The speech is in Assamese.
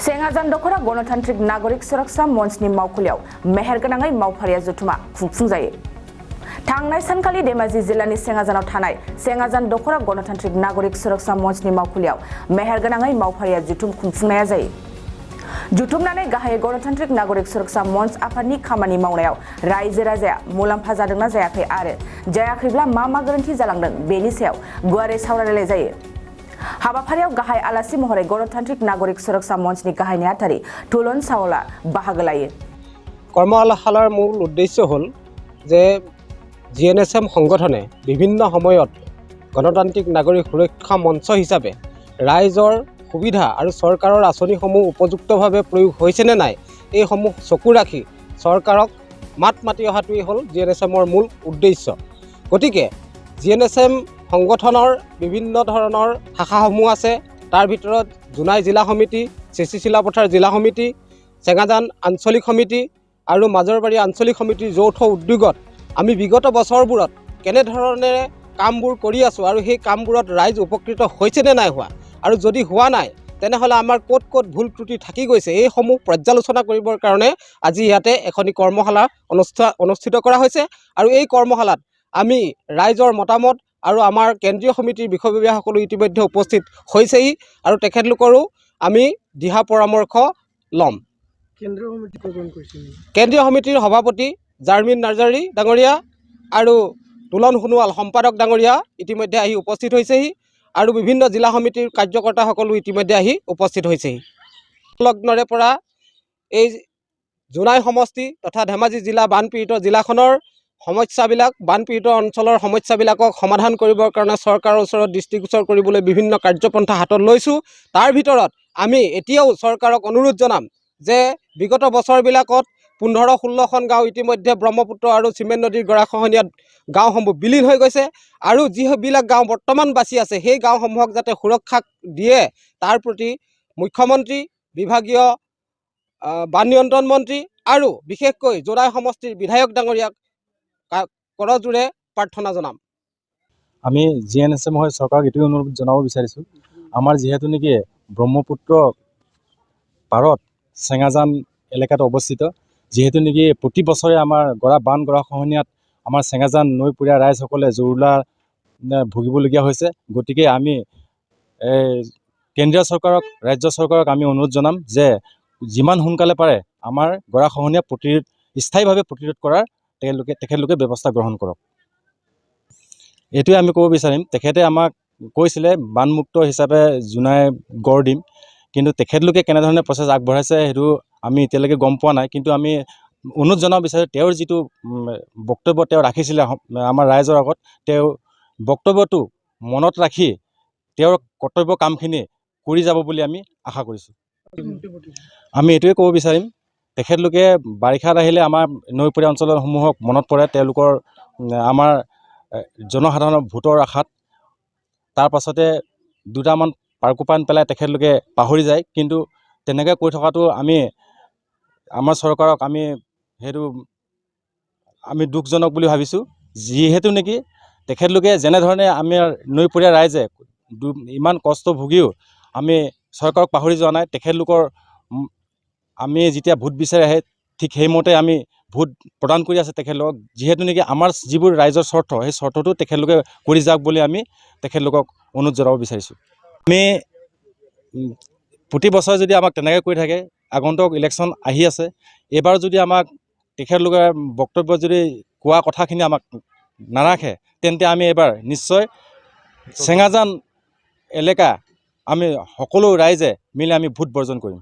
सेंगाजान दख'रा गणतान्त्रिक नागरिक सुरक्षा मंचनि मावखुलियाव मेहेरगोनाङै मावफारिया जथुमा खुंफुंजायो। थांनाय सानखालि धेमाजि जिल्लानि सेंगाजानाव थानाय सेंगाजान दख'रा गणतान्त्रिक नागरिक सुरक्षा मंचनि मावखुलियाव मेहेरगोनाङै मावफारिया जथुम खुंफुंनाया जायो। जुथुमनानै गाहाय गणतान्त्रिक नागरिक सुरक्षा मंच आफादनि खामानि मावनायाव रायजो राजाया मुलाम्फा जादोंना जायाखै आरो जायाखैब्ला मा गोरोन्थि जालांदों बेनि सायाव गुवारै सावरायलायनाय जायो। हाबाफारियाव गाहाय आलासि महरै गणतान्त्रिक नागरिक सुरक्षा मंचनि गाहाय नेहाथारि तुलन सावला बाहागो लायो। কৰ্মশালাৰ মূল উদ্দেশ্য হ'ল যে জিএনএছএম সংগঠনে বিভিন্ন সময়ত গণতান্ত্ৰিক নাগৰিক সুৰক্ষা মঞ্চ হিচাপে ৰাইজৰ সুবিধা আৰু চৰকাৰৰ আঁচনিসমূহ উপযুক্তভাৱে প্ৰয়োগ হৈছে নে নাই এইসমূহ চকু ৰাখি চৰকাৰক মাত মাতি অহাটোৱেই হ'ল জিএনএছএমৰ মূল উদ্দেশ্য। গতিকে জিএনএছএম সংগঠনৰ বিভিন্ন ধৰণৰ শাখাসমূহ আছে। তাৰ ভিতৰত জোনাই জিলা সমিতি, চিলাপথাৰ জিলা সমিতি, চেঙাজান আঞ্চলিক সমিতি আৰু মাজৰবাৰী আঞ্চলিক সমিতিৰ যৌথ উদ্যোগত আমি বিগত বছৰবোৰত কেনেধৰণেৰে কামবোৰ কৰি আছোঁ আৰু সেই কামবোৰত ৰাইজ উপকৃত হৈছে নে নাই হোৱা আৰু যদি হোৱা নাই তেনেহ'লে আমাৰ ক'ত ভুল ত্ৰুটি থাকি গৈছে এইসমূহ পৰ্যালোচনা কৰিবৰ কাৰণে আজি ইয়াতে এখনি কৰ্মশালা অনুষ্ঠিত কৰা হৈছে। আৰু এই কৰ্মশালাত আমি ৰাইজৰ মতামত আৰু আমাৰ কেন্দ্ৰীয় সমিতিৰ বিষয়ববীয়াসকলো ইতিমধ্যে উপস্থিত হৈছেই আৰু তেখেতলোকৰো আমি দিহা পৰামৰ্শ ল'ম। কেন্দ্ৰীয় সমিতিৰ সভাপতি জাৰ্মিন নাৰ্জাৰী ডাঙৰীয়া আৰু তুলন সোণোৱাল সম্পাদক ডাঙৰীয়া ইতিমধ্যে আহি উপস্থিত হৈছেহি আৰু বিভিন্ন জিলা সমিতিৰ কাৰ্যকৰ্তাসকলো ইতিমধ্যে আহি উপস্থিত হৈছেহি। লগ্নৰে পৰা এই জোনাই সমষ্টি তথা ধেমাজি জিলা বানপীড়িত জিলাখনৰ সমস্যাবিলাক বানপীড়িত অঞ্চলৰ সমস্যাবিলাকক সমাধান কৰিবৰ কাৰণে চৰকাৰৰ ওচৰত দৃষ্টিগোচৰ কৰিবলৈ বিভিন্ন কাৰ্যপন্থা হাতত লৈছোঁ। তাৰ ভিতৰত আমি এতিয়াও চৰকাৰক অনুৰোধ জনাম যে বিগত বছৰবিলাকত 15-16খন গাঁও ইতিমধ্যে ব্ৰহ্মপুত্ৰ আৰু চিমেণ্ট নদীৰ গৰাখহনীয়াত গাঁওসমূহ বিলীন হৈ গৈছে আৰু যিবিলাক গাঁও বৰ্তমান বাচি আছে সেই গাঁওসমূহক যাতে সুৰক্ষা দিয়ে তাৰ প্ৰতি মুখ্যমন্ত্ৰী, বিভাগীয় বান নিয়ন্ত্ৰণ মন্ত্ৰী আৰু বিশেষকৈ জোনাই সমষ্টিৰ বিধায়ক ডাঙৰীয়াক কৰজোৰে প্ৰাৰ্থনা জনাম। আমি জিএনএছএম হৈ চৰকাৰক এইটোৱে অনুৰোধ জনাব বিচাৰিছোঁ, আমাৰ যিহেতু নেকি ব্ৰহ্মপুত্ৰ পাৰত চেঙাজান এলেকাত অৱস্থিত, যিহেতু নেকি প্ৰতি বছৰে আমাৰ গৰাখহনীয়াত আমাৰ চেঙাজান নৈপৰীয়া ৰাইজসকলে জুৰুলা ভুগিবলগীয়া হৈছে। গতিকে আমি কেন্দ্ৰীয় চৰকাৰক, ৰাজ্য চৰকাৰক আমি অনুৰোধ জনাম যে যিমান সোনকালে পাৰে আমাৰ গৰাখহনীয়া স্থায়ীভাৱে প্ৰতিৰোধ কৰাৰ তেখেতলোকে ব্যৱস্থা গ্ৰহণ কৰক। এইটোৱে আমি ক'ব বিচাৰিম। তেখেতে আমাক কৈছিলে বানমুক্ত হিচাপে জোনাই গঢ় দিম, কিন্তু তেখেতলোকে কেনেধৰণে প্ৰচেছ আগবঢ়াইছে সেইটো আমি এতিয়ালৈকে গম পোৱা নাই। কিন্তু আমি অনুৰোধ জনাব বিচাৰোঁ তেওঁৰ যিটো বক্তব্য তেওঁ ৰাখিছিলে আমাৰ ৰাইজৰ আগত, তেওঁ বক্তব্যটো মনত ৰাখি তেওঁৰ কৰ্তব্য কামখিনি কৰি যাব বুলি আমি আশা কৰিছোঁ। আমি এইটোৱে ক'ব বিচাৰিম, তেখেতলোকে বাৰিষাত আহিলে আমাৰ নৈপৰীয়া অঞ্চলসমূহক মনত পৰে তেওঁলোকৰ আমাৰ জনসাধাৰণৰ ভোটৰ আশাত। তাৰ পাছতে দুটামান পাৰকোপান পেলাই তেখেতলোকে পাহৰি যায়। কিন্তু তেনেকৈ কৈ থকাটো আমাৰ চৰকাৰক সেইটো দুখজনক বুলি ভাবিছোঁ। যিহেতু নেকি তেখেতলোকে যেনেধৰণে আমাৰ নৈপৰীয়া ৰাইজে ইমান কষ্ট ভুগিও আমি চৰকাৰক পাহৰি যোৱা নাই। তেখেতলোকৰ আমি যেতিয়া ভোট বিচাৰি আহে ঠিক সেইমতে আমি ভোট প্ৰদান কৰি আছে তেখেতলোকক। যিহেতু নেকি আমাৰ যিবোৰ ৰাইজৰ স্বাৰ্থ সেই স্বাৰ্থটো তেখেতলোকে কৰি যাওক বুলি আমি তেখেতলোকক অনুৰোধ জনাব বিচাৰিছোঁ। আমি প্ৰতি বছৰে যদি আমাক তেনেকৈ কৰি থাকে, আগন্তুক ইলেকশ্যন আহি আছে, এইবাৰ যদি আমাক তেখেতলোকে বক্তব্য যদি কোৱা কথাখিনি আমাক নাৰাখে তেন্তে আমি এইবাৰ নিশ্চয় চেঙাজান এলেকা আমি সকলো ৰাইজে মিলি আমি ভোট বৰ্জন কৰিম।